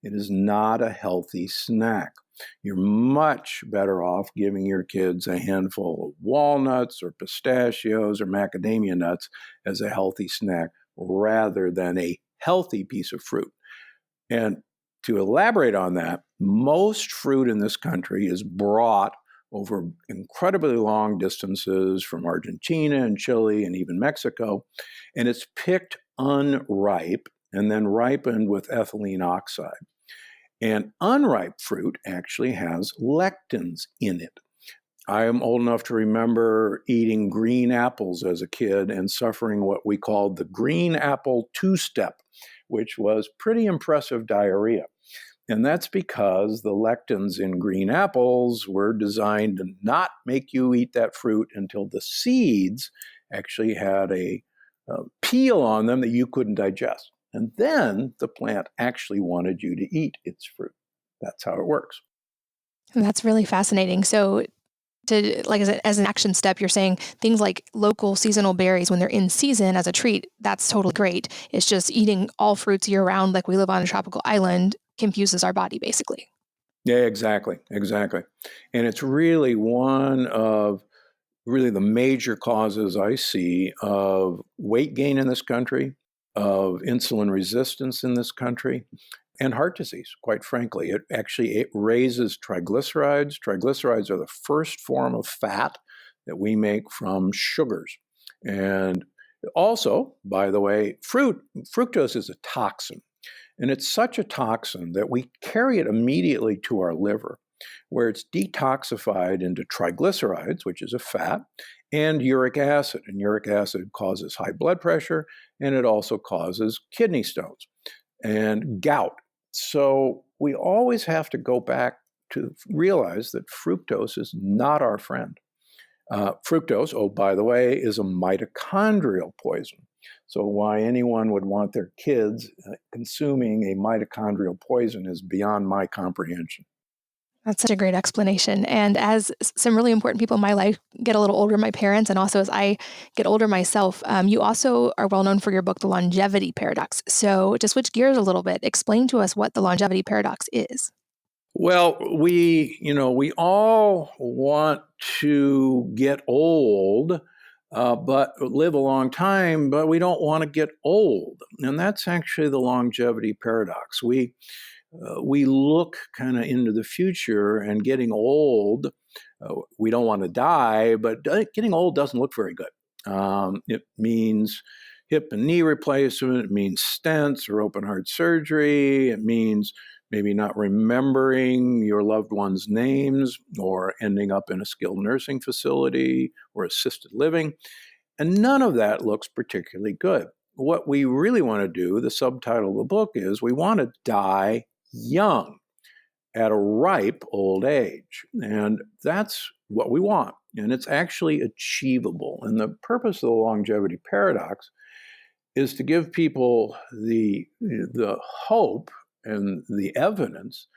It is not a healthy snack. You're much better off giving your kids a handful of walnuts or pistachios or macadamia nuts as a healthy snack rather than a healthy piece of fruit. And to elaborate on that, most fruit in this country is brought over incredibly long distances from Argentina and Chile and even Mexico, and it's picked unripe and then ripened with ethylene oxide. And unripe fruit actually has lectins in it. I am old enough to remember eating green apples as a kid and suffering what we called the green apple two-step, which was pretty impressive diarrhea. And that's because the lectins in green apples were designed to not make you eat that fruit until the seeds actually had a peel on them that you couldn't digest. And then the plant actually wanted you to eat its fruit. That's how it works. And that's really fascinating. So as an action step, you're saying things like local seasonal berries when they're in season as a treat, that's totally great. It's just eating all fruits year round, like we live on a tropical island, confuses our body basically. Yeah, exactly. And it's really one of the major causes I see of weight gain in this country, of insulin resistance in this country, and heart disease, quite frankly. It raises triglycerides. Triglycerides are the first form of fat that we make from sugars. And also, by the way, fructose is a toxin. And it's such a toxin that we carry it immediately to our liver, where it's detoxified into triglycerides, which is a fat, and uric acid. And uric acid causes high blood pressure, and it also causes kidney stones and gout. So we always have to go back to realize that fructose is not our friend. Fructose, oh, by the way, is a mitochondrial poison. So why anyone would want their kids consuming a mitochondrial poison is beyond my comprehension. That's such a great explanation. And as some really important people in my life get a little older, my parents, and also as I get older myself, you also are well known for your book, The Longevity Paradox. So to switch gears a little bit, explain to us what the longevity paradox is. Well, we all want to get old, but live a long time, but we don't want to get old. And that's actually the longevity paradox. We look kind of into the future and getting old. We don't want to die, but getting old doesn't look very good. It means hip and knee replacement. It means stents or open heart surgery. It means maybe not remembering your loved ones' names or ending up in a skilled nursing facility or assisted living. And none of that looks particularly good. What we really want to do, the subtitle of the book is, we want to die young at a ripe old age. And that's what we want. And it's actually achievable. And the purpose of the longevity paradox is to give people the hope and the evidence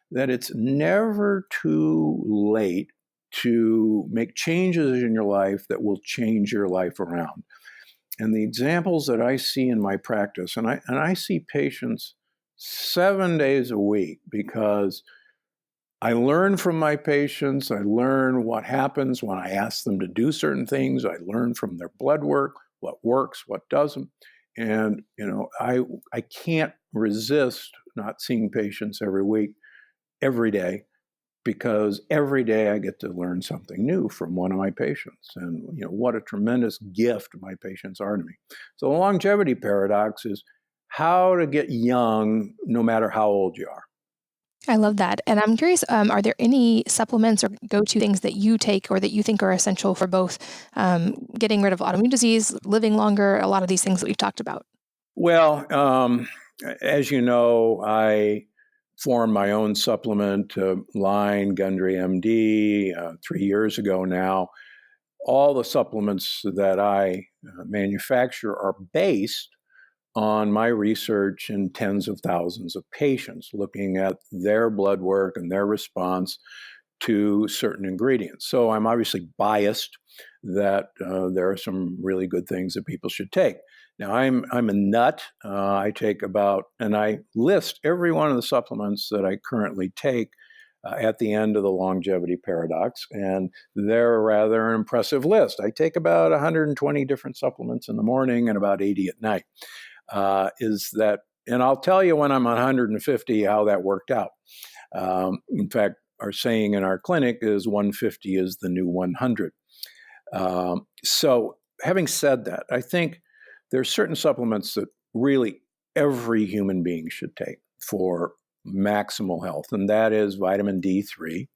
that it's never too late to make changes in your life that will change your life around. And the examples that I see in my practice, and I see patients 7 days a week, because I learn from my patients. I learn what happens when I ask them to do certain things. I learn from their blood work, what works, what doesn't. And, I can't resist not seeing patients every week, every day, because every day I get to learn something new from one of my patients. And, what a tremendous gift my patients are to me. So the longevity paradox is how to get young no matter how old you are. I love that. And I'm curious, are there any supplements or go-to things that you take or that you think are essential for both getting rid of autoimmune disease, living longer, a lot of these things that we've talked about? Well, as you know, I formed my own supplement line, Gundry MD, 3 years ago now. All the supplements that I manufacture are based on my research in tens of thousands of patients, looking at their blood work and their response to certain ingredients. So I'm obviously biased that there are some really good things that people should take. Now, I'm a nut. I take and I list every one of the supplements that I currently take at the end of the longevity paradox, and they're a rather impressive list. I take about 120 different supplements in the morning and about 80 at night. Is that And I'll tell you when I'm 150 how that worked out. In fact, our saying in our clinic is 150 is the new 100. So having said that, I think there are certain supplements that really every human being should take for maximal health, and that is vitamin D3.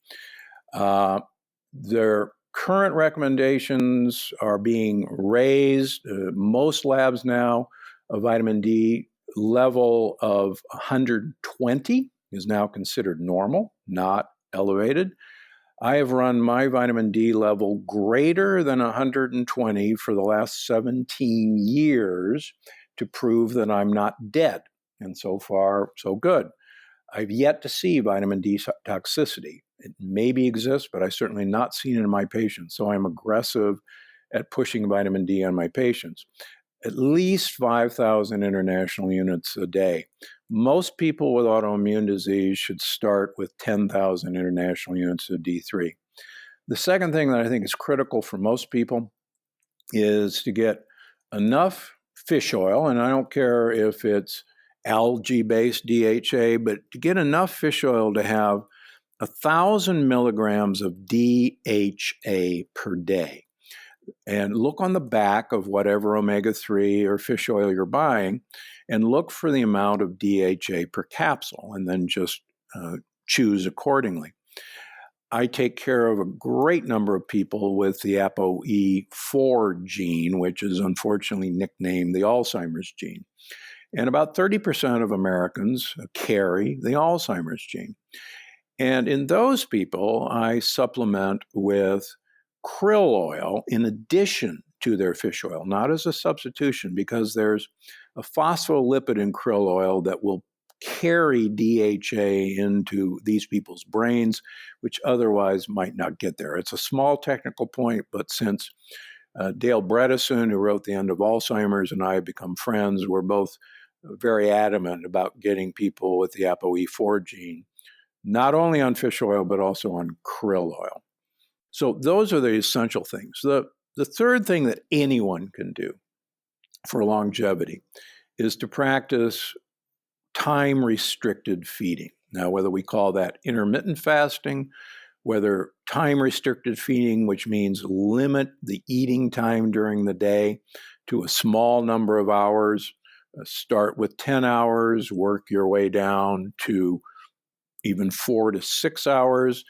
Their current recommendations are being raised. Most labs now, a vitamin D level of 120 is now considered normal, not elevated. I have run my vitamin D level greater than 120 for the last 17 years to prove that I'm not dead. And so far, so good. I've yet to see vitamin D toxicity. It maybe exists, but I've certainly not seen it in my patients. So I'm aggressive at pushing vitamin D on my patients. At least 5,000 international units a day. Most people with autoimmune disease should start with 10,000 international units of D3. The second thing that I think is critical for most people is to get enough fish oil, and I don't care if it's algae-based DHA, but to get enough fish oil to have 1,000 milligrams of DHA per day. And look on the back of whatever omega-3 or fish oil you're buying and look for the amount of DHA per capsule and then just choose accordingly. I take care of a great number of people with the ApoE4 gene, which is unfortunately nicknamed the Alzheimer's gene. And about 30% of Americans carry the Alzheimer's gene. And in those people, I supplement with krill oil in addition to their fish oil, not as a substitution, because there's a phospholipid in krill oil that will carry DHA into these people's brains, which otherwise might not get there. It's a small technical point, but since Dale Bredesen, who wrote The End of Alzheimer's, and I have become friends, we're both very adamant about getting people with the ApoE4 gene, not only on fish oil, but also on krill oil. So those are the essential things. The third thing that anyone can do for longevity is to practice time-restricted feeding. Now, whether we call that intermittent fasting, whether time-restricted feeding, which means limit the eating time during the day to a small number of hours, start with 10 hours, work your way down to even 4 to 6 hours.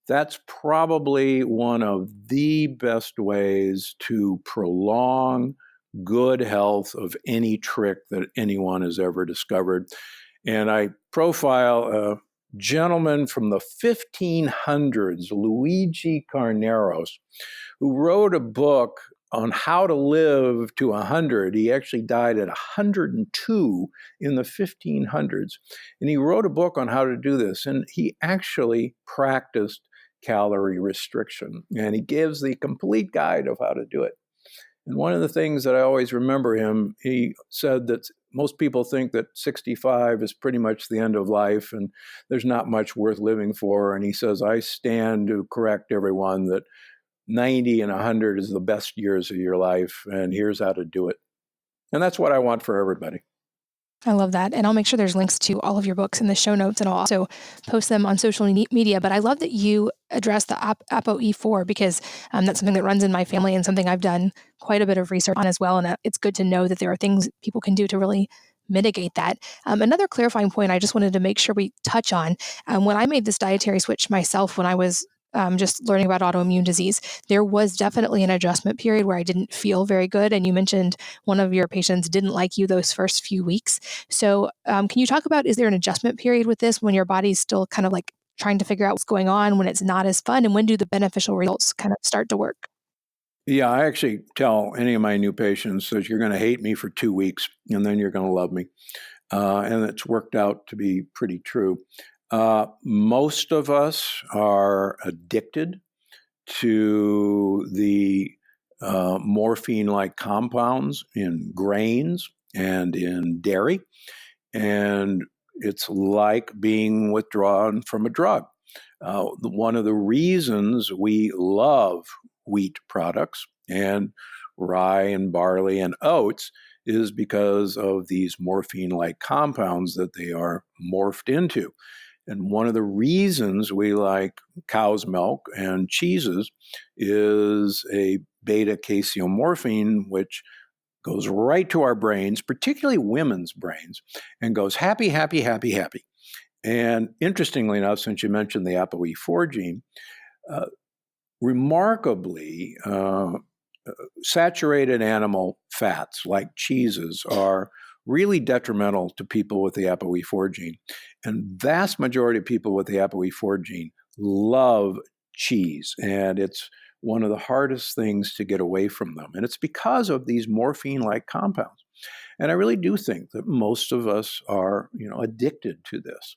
That's probably one of the best ways to prolong good health of any trick that anyone has ever discovered. And I profile a gentleman from the 1500s, Luigi Carneros, who wrote a book on how to live to 100. He actually died at 102 in the 1500s. And he wrote a book on how to do this. And he actually practiced calorie restriction. And he gives the complete guide of how to do it. And one of the things that I always remember him, he said that most people think that 65 is pretty much the end of life and there's not much worth living for. And he says, I stand to correct everyone that 90 and 100 is the best years of your life, and here's how to do it. And that's what I want for everybody. I love that. And I'll make sure there's links to all of your books in the show notes, and I'll also post them on social media. But I love that you address the ApoE4 because that's something that runs in my family and something I've done quite a bit of research on as well. And it's good to know that there are things people can do to really mitigate that. Another clarifying point I just wanted to make sure we touch on, when I made this dietary switch myself when I was just learning about autoimmune disease, there was definitely an adjustment period where I didn't feel very good. And you mentioned one of your patients didn't like you those first few weeks. So can you talk about, is there an adjustment period with this when your body's still kind of like trying to figure out what's going on, when it's not as fun, and when do the beneficial results kind of start to work? Yeah, I actually tell any of my new patients that you're going to hate me for 2 weeks and then you're going to love me. And it's worked out to be pretty true. Most of us are addicted to the morphine-like compounds in grains and in dairy, and it's like being withdrawn from a drug. One of the reasons we love wheat products and rye and barley and oats is because of these morphine-like compounds that they are morphed into. And one of the reasons we like cow's milk and cheeses is a beta-caseomorphine, which goes right to our brains, particularly women's brains, and goes happy, happy, happy, happy. And interestingly enough, since you mentioned the ApoE4 gene, remarkably, saturated animal fats like cheeses are really detrimental to people with the ApoE4 gene. And vast majority of people with the ApoE4 gene love cheese, and it's one of the hardest things to get away from them. And it's because of these morphine-like compounds. And I really do think that most of us are, addicted to this.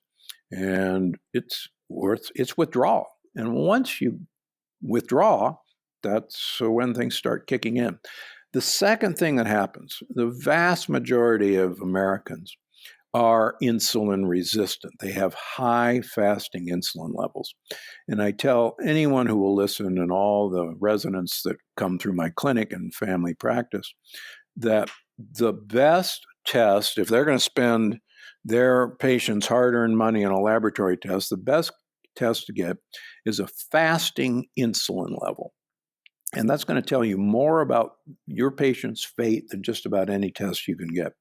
And it's withdrawal. And once you withdraw, that's when things start kicking in. The second thing that happens, the vast majority of Americans are insulin resistant. They have high fasting insulin levels. And I tell anyone who will listen and all the residents that come through my clinic and family practice that the best test, if they're going to spend their patients' hard-earned money on a laboratory test, the best test to get is a fasting insulin level. And that's going to tell you more about your patient's fate than just about any test you can get.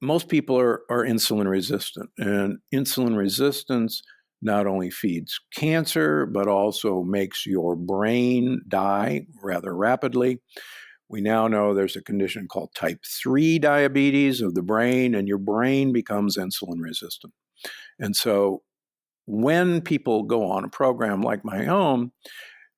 Most people are insulin resistant, and insulin resistance not only feeds cancer, but also makes your brain die rather rapidly. We now know there's a condition called type 3 diabetes of the brain, and your brain becomes insulin resistant. And so when people go on a program like my own,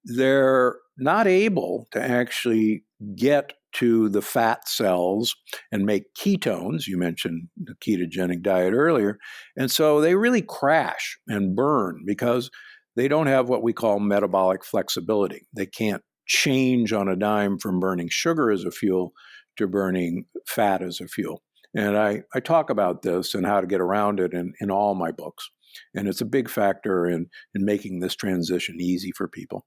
they're not able to actually get to the fat cells and make ketones. You mentioned the ketogenic diet earlier. And so they really crash and burn because they don't have what we call metabolic flexibility. They can't change on a dime from burning sugar as a fuel to burning fat as a fuel. And I talk about this and how to get around it in all my books. And it's a big factor in making this transition easy for people.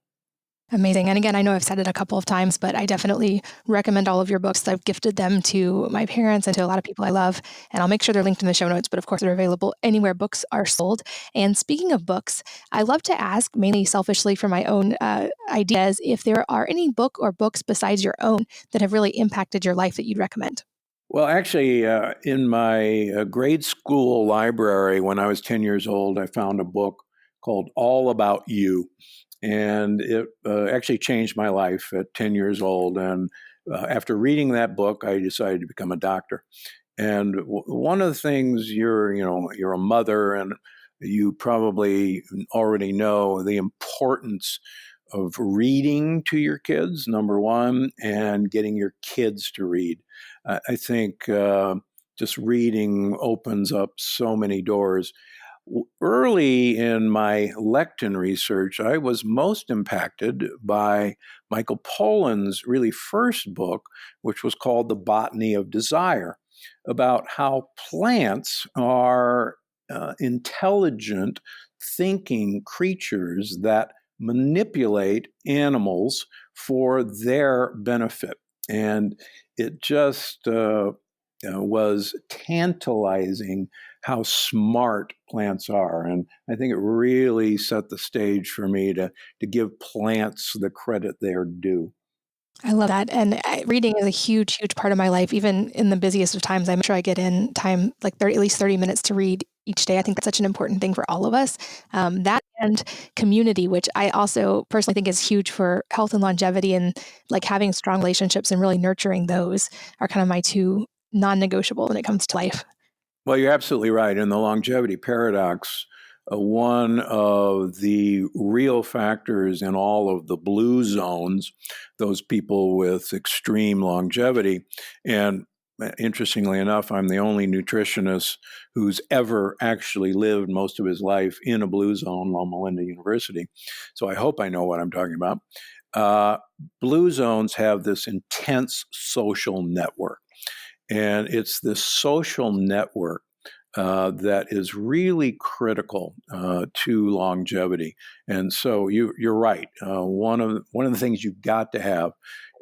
Amazing. And again, I know I've said it a couple of times, but I definitely recommend all of your books. I've gifted them to my parents and to a lot of people I love, and I'll make sure they're linked in the show notes, but of course they're available anywhere books are sold. And speaking of books, I love to ask, mainly selfishly for my own ideas, if there are any book or books besides your own that have really impacted your life that you'd recommend. Well, actually, in my grade school library, when I was 10 years old, I found a book called All About You. And it actually changed my life at 10 years old. And after reading that book, I decided to become a doctor. And one of the things you're a mother, and you probably already know the importance of reading to your kids, number one, and getting your kids to read. I think just reading opens up so many doors. Early in my lectin research, I was most impacted by Michael Pollan's really first book, which was called The Botany of Desire, about how plants are intelligent, thinking creatures that manipulate animals for their benefit. And it just was tantalizing how smart plants are. And I think it really set the stage for me to give plants the credit they're due. I love that. And reading is a huge, huge part of my life. Even in the busiest of times, I'm sure I get in time, like at least 30 minutes to read each day. I think that's such an important thing for all of us. That and community, which I also personally think is huge for health and longevity, and like having strong relationships and really nurturing those are kind of my two non-negotiable when it comes to life. Well, you're absolutely right. In the longevity paradox, one of the real factors in all of the blue zones, those people with extreme longevity, and interestingly enough, I'm the only nutritionist who's ever actually lived most of his life in a blue zone, Loma Linda University. So I hope I know what I'm talking about. Blue zones have this intense social network. And it's this social network that is really critical to longevity. And so you're right. One of the things you've got to have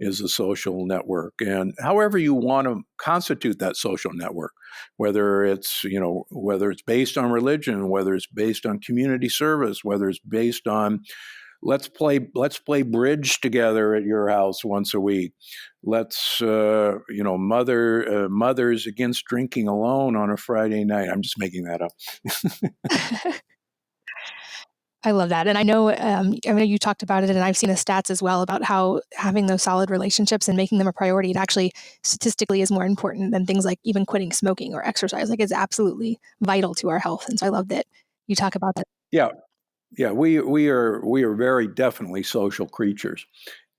is a social network, and however you want to constitute that social network, whether it's based on religion, whether it's based on community service, whether it's based on let's play bridge together at your house once a week. Let's mothers against drinking alone on a Friday night. I'm just making that up. I love that. And I know you talked about it, and I've seen the stats as well about how having those solid relationships and making them a priority, it actually statistically is more important than things like even quitting smoking or exercise. Like, it's absolutely vital to our health. And so I love that you talk about that. Yeah, we are very definitely social creatures.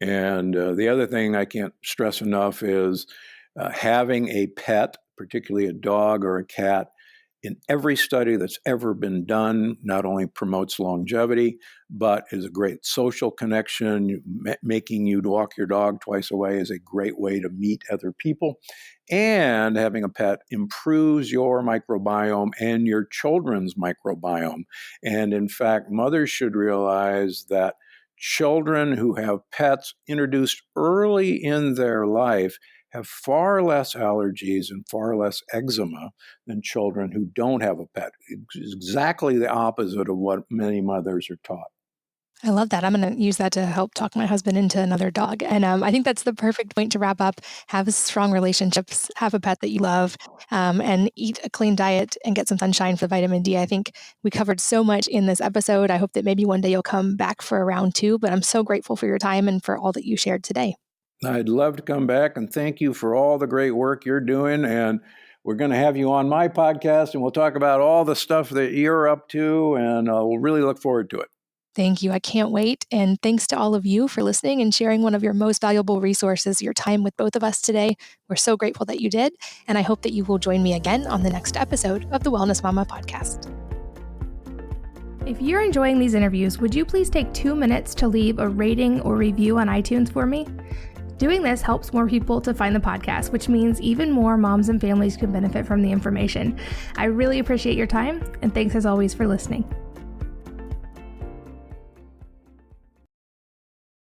And the other thing I can't stress enough is having a pet, particularly a dog or a cat, in every study that's ever been done, not only promotes longevity, but is a great social connection. Making you walk your dog twice a day is a great way to meet other people. And having a pet improves your microbiome and your children's microbiome. And in fact, mothers should realize that children who have pets introduced early in their life have far less allergies and far less eczema than children who don't have a pet. It's exactly the opposite of what many mothers are taught. I love that. I'm going to use that to help talk my husband into another dog. And I think that's the perfect point to wrap up. Have strong relationships, have a pet that you love, and eat a clean diet and get some sunshine for the vitamin D. I think we covered so much in this episode. I hope that maybe one day you'll come back for a round 2, but I'm so grateful for your time and for all that you shared today. I'd love to come back, and thank you for all the great work you're doing. And we're going to have you on my podcast, and we'll talk about all the stuff that you're up to, and we'll really look forward to it. Thank you. I can't wait. And thanks to all of you for listening and sharing one of your most valuable resources, your time with both of us today. We're so grateful that you did. And I hope that you will join me again on the next episode of the Wellness Mama podcast. If you're enjoying these interviews, would you please take 2 minutes to leave a rating or review on iTunes for me? Doing this helps more people to find the podcast, which means even more moms and families can benefit from the information. I really appreciate your time, and thanks as always for listening.